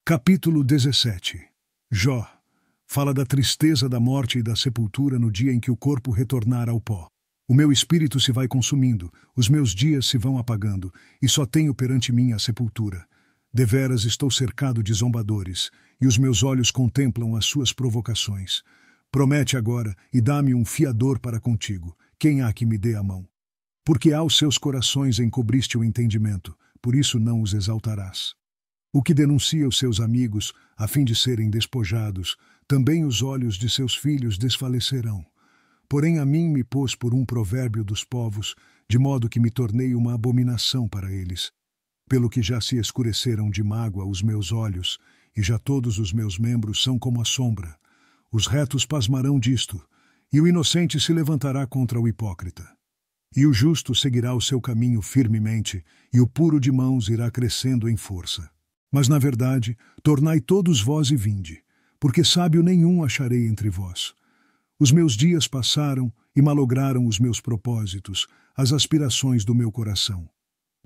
Capítulo 17. Jó fala da tristeza da morte e da sepultura no dia em que o corpo retornar ao pó. O meu espírito se vai consumindo, os meus dias se vão apagando, e só tenho perante mim a sepultura. Deveras estou cercado de zombadores, e os meus olhos contemplam as suas provocações. Promete agora, e dá-me um fiador para contigo. Quem há que me dê a mão? Porque aos seus corações encobriste o entendimento, por isso não os exaltarás. O que denuncia os seus amigos, a fim de serem despojados, também os olhos de seus filhos desfalecerão. Porém a mim me pôs por um provérbio dos povos, de modo que me tornei uma abominação para eles. Pelo que já se escureceram de mágoa os meus olhos, e já todos os meus membros são como a sombra. Os retos pasmarão disto, e o inocente se levantará contra o hipócrita. E o justo seguirá o seu caminho firmemente, e o puro de mãos irá crescendo em força. Mas, na verdade, tornai todos vós e vinde, porque sábio nenhum acharei entre vós. Os meus dias passaram e malograram os meus propósitos, as aspirações do meu coração.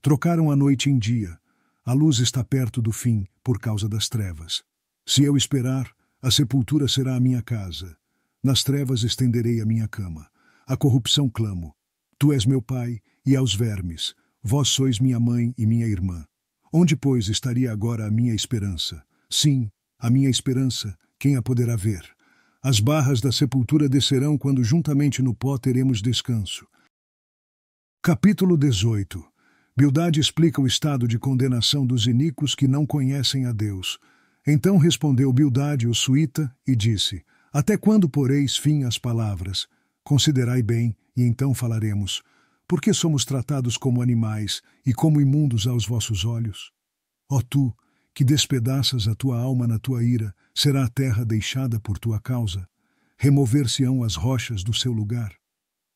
Trocaram a noite em dia, a luz está perto do fim, por causa das trevas. Se eu esperar, a sepultura será a minha casa. Nas trevas estenderei a minha cama. A corrupção clamo. Tu és meu pai, e aos vermes. Vós sois minha mãe e minha irmã. Onde, pois, estaria agora a minha esperança? Sim, a minha esperança, quem a poderá ver? As barras da sepultura descerão quando juntamente no pó teremos descanso. Capítulo 18. Bildade explica o estado de condenação dos iníquos que não conhecem a Deus. Então respondeu Bildade, o suíta, e disse: Até quando poreis fim às palavras? Considerai bem, e então falaremos. Por que somos tratados como animais e como imundos aos vossos olhos? Ó tu, que despedaças a tua alma na tua ira, será a terra deixada por tua causa? Remover-se-ão as rochas do seu lugar?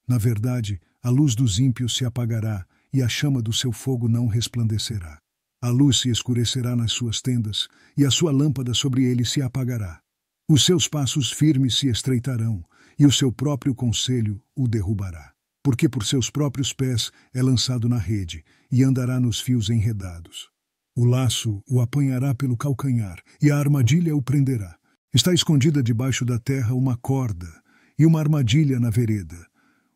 Na verdade, a luz dos ímpios se apagará, e a chama do seu fogo não resplandecerá. A luz se escurecerá nas suas tendas, e a sua lâmpada sobre ele se apagará. Os seus passos firmes se estreitarão, e o seu próprio conselho o derrubará. Porque por seus próprios pés é lançado na rede, e andará nos fios enredados. O laço o apanhará pelo calcanhar, e a armadilha o prenderá. Está escondida debaixo da terra uma corda, e uma armadilha na vereda.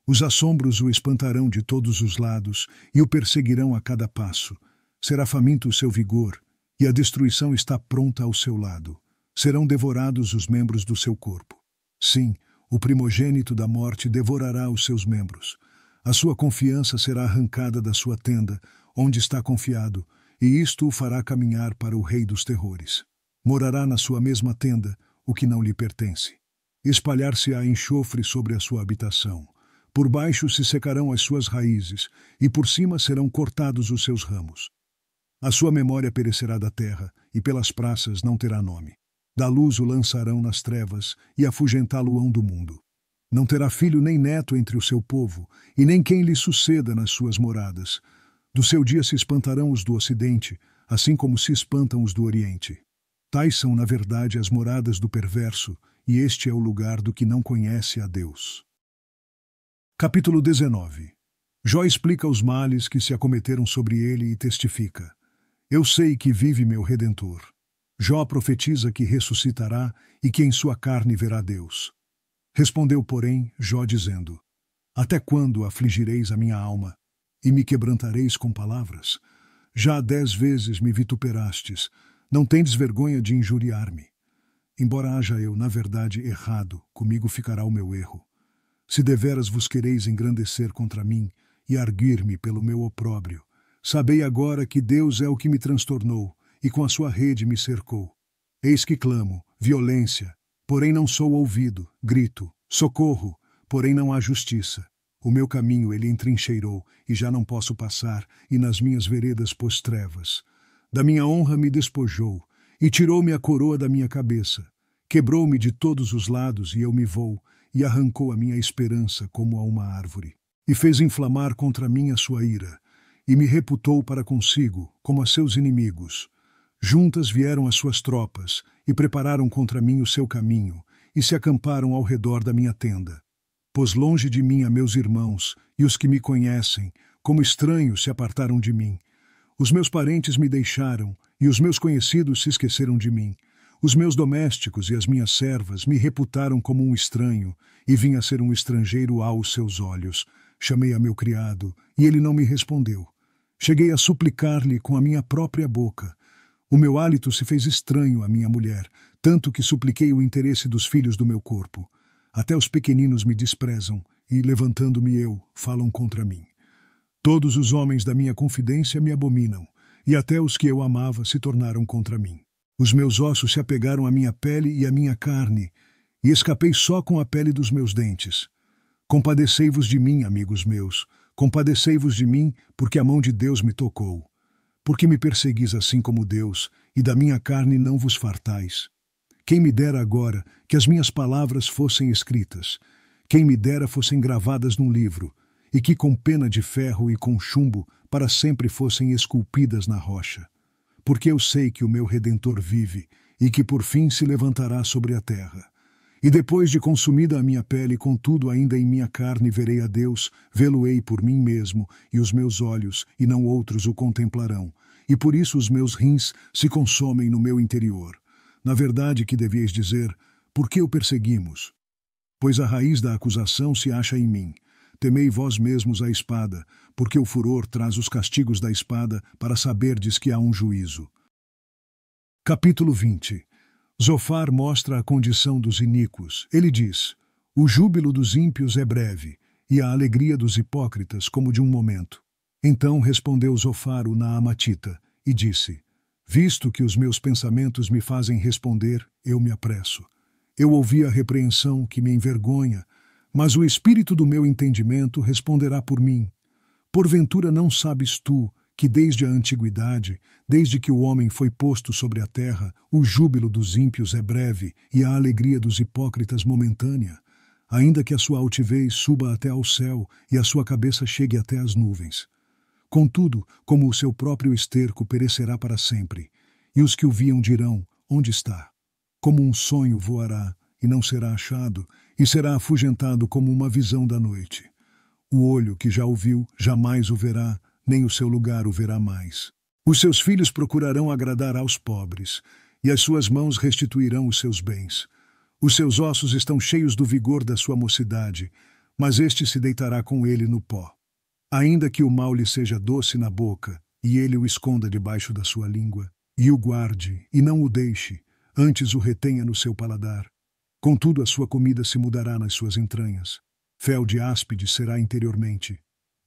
Os assombros o espantarão de todos os lados, e o perseguirão a cada passo. Será faminto o seu vigor, e a destruição está pronta ao seu lado. Serão devorados os membros do seu corpo. Sim, o primogênito da morte devorará os seus membros. A sua confiança será arrancada da sua tenda, onde está confiado, e isto o fará caminhar para o rei dos terrores. Morará na sua mesma tenda, o que não lhe pertence. Espalhar-se-á enxofre sobre a sua habitação. Por baixo se secarão as suas raízes, e por cima serão cortados os seus ramos. A sua memória perecerá da terra, e pelas praças não terá nome. Da luz o lançarão nas trevas, e afugentá-lo-ão do mundo. Não terá filho nem neto entre o seu povo, e nem quem lhe suceda nas suas moradas. Do seu dia se espantarão os do ocidente, assim como se espantam os do oriente. Tais são, na verdade, as moradas do perverso, e este é o lugar do que não conhece a Deus. Capítulo 19. Jó explica os males que se acometeram sobre ele e testifica: Eu sei que vive meu Redentor. Jó profetiza que ressuscitará e que em sua carne verá Deus. Respondeu, porém, Jó dizendo: Até quando afligireis a minha alma e me quebrantareis com palavras? Já 10 vezes me vituperastes, não tendes vergonha de injuriar-me. Embora haja eu, na verdade, errado, comigo ficará o meu erro. Se deveras vos quereis engrandecer contra mim e arguir-me pelo meu opróbrio, sabei agora que Deus é o que me transtornou, e com a sua rede me cercou. Eis que clamo, violência, porém não sou ouvido, grito, socorro, porém não há justiça. O meu caminho ele entrincheirou, e já não posso passar, e nas minhas veredas pôs trevas. Da minha honra me despojou, e tirou-me a coroa da minha cabeça. Quebrou-me de todos os lados, e eu me vou, e arrancou a minha esperança como a uma árvore. E fez inflamar contra mim a sua ira, e me reputou para consigo, como a seus inimigos. Juntas vieram as suas tropas, e prepararam contra mim o seu caminho, e se acamparam ao redor da minha tenda. Pôs longe de mim a meus irmãos, e os que me conhecem, como estranhos se apartaram de mim. Os meus parentes me deixaram, e os meus conhecidos se esqueceram de mim. Os meus domésticos e as minhas servas me reputaram como um estranho, e vim a ser um estrangeiro aos seus olhos. Chamei a meu criado, e ele não me respondeu. Cheguei a suplicar-lhe com a minha própria boca. O meu hálito se fez estranho à minha mulher, tanto que supliquei o interesse dos filhos do meu corpo. Até os pequeninos me desprezam, e, levantando-me eu, falam contra mim. Todos os homens da minha confidência me abominam, e até os que eu amava se tornaram contra mim. Os meus ossos se apegaram à minha pele e à minha carne, e escapei só com a pele dos meus dentes. Compadecei-vos de mim, amigos meus, compadecei-vos de mim, porque a mão de Deus me tocou. Porque me perseguis assim como Deus, e da minha carne não vos fartais? Quem me dera agora que as minhas palavras fossem escritas, quem me dera fossem gravadas num livro, e que com pena de ferro e com chumbo para sempre fossem esculpidas na rocha. Porque eu sei que o meu Redentor vive, e que por fim se levantará sobre a terra. E depois de consumida a minha pele, contudo ainda em minha carne verei a Deus, vê-lo-ei por mim mesmo, e os meus olhos, e não outros, o contemplarão. E por isso os meus rins se consomem no meu interior. Na verdade que devieis dizer, por que o perseguimos? Pois a raiz da acusação se acha em mim. Temei vós mesmos a espada, porque o furor traz os castigos da espada para saberdes que há um juízo. Capítulo 20. Zofar mostra a condição dos iníquos. Ele diz, o júbilo dos ímpios é breve, e a alegria dos hipócritas como de um momento. Então respondeu Zofar o Naamatita, e disse, visto que os meus pensamentos me fazem responder, eu me apresso. Eu ouvi a repreensão que me envergonha, mas o espírito do meu entendimento responderá por mim. Porventura não sabes tu que desde a antiguidade, desde que o homem foi posto sobre a terra, o júbilo dos ímpios é breve e a alegria dos hipócritas momentânea, ainda que a sua altivez suba até ao céu e a sua cabeça chegue até as nuvens. Contudo, como o seu próprio esterco perecerá para sempre, e os que o viam dirão, onde está? Como um sonho voará, e não será achado, e será afugentado como uma visão da noite. O olho que já o viu jamais o verá, nem o seu lugar o verá mais. Os seus filhos procurarão agradar aos pobres, e as suas mãos restituirão os seus bens. Os seus ossos estão cheios do vigor da sua mocidade, mas este se deitará com ele no pó. Ainda que o mal lhe seja doce na boca, e ele o esconda debaixo da sua língua, e o guarde, e não o deixe, antes o retenha no seu paladar. Contudo, a sua comida se mudará nas suas entranhas. Fel de áspide será interiormente.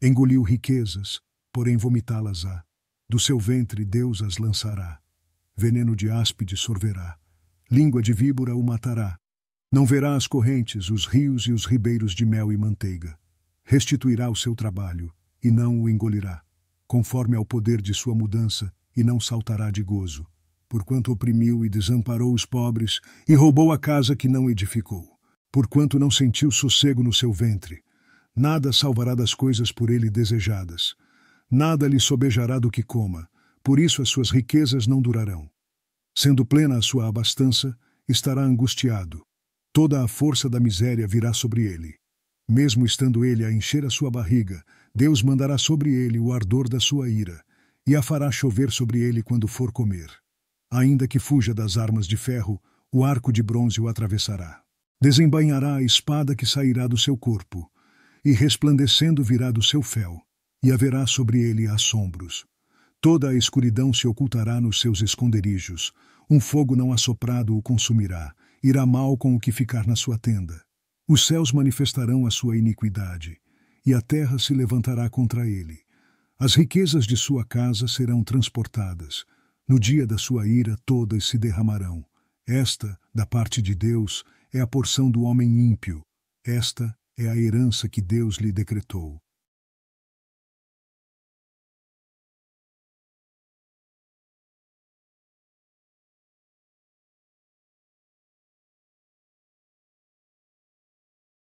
Engoliu riquezas, porém vomitá-las-á. Do seu ventre Deus as lançará. Veneno de áspide sorverá. Língua de víbora o matará. Não verá as correntes, os rios e os ribeiros de mel e manteiga. Restituirá o seu trabalho, e não o engolirá, conforme ao poder de sua mudança, e não saltará de gozo. Porquanto oprimiu e desamparou os pobres, e roubou a casa que não edificou. Porquanto não sentiu sossego no seu ventre. Nada salvará das coisas por ele desejadas. Nada lhe sobejará do que coma, por isso as suas riquezas não durarão. Sendo plena a sua abastança, estará angustiado. Toda a força da miséria virá sobre ele. Mesmo estando ele a encher a sua barriga, Deus mandará sobre ele o ardor da sua ira, e a fará chover sobre ele quando for comer. Ainda que fuja das armas de ferro, o arco de bronze o atravessará. Desembainhará a espada que sairá do seu corpo, e resplandecendo virá do seu fel, e haverá sobre ele assombros. Toda a escuridão se ocultará nos seus esconderijos, um fogo não assoprado o consumirá, irá mal com o que ficar na sua tenda. Os céus manifestarão a sua iniquidade, e a terra se levantará contra ele. As riquezas de sua casa serão transportadas. No dia da sua ira todas se derramarão. Esta, da parte de Deus, é a porção do homem ímpio. Esta é a herança que Deus lhe decretou.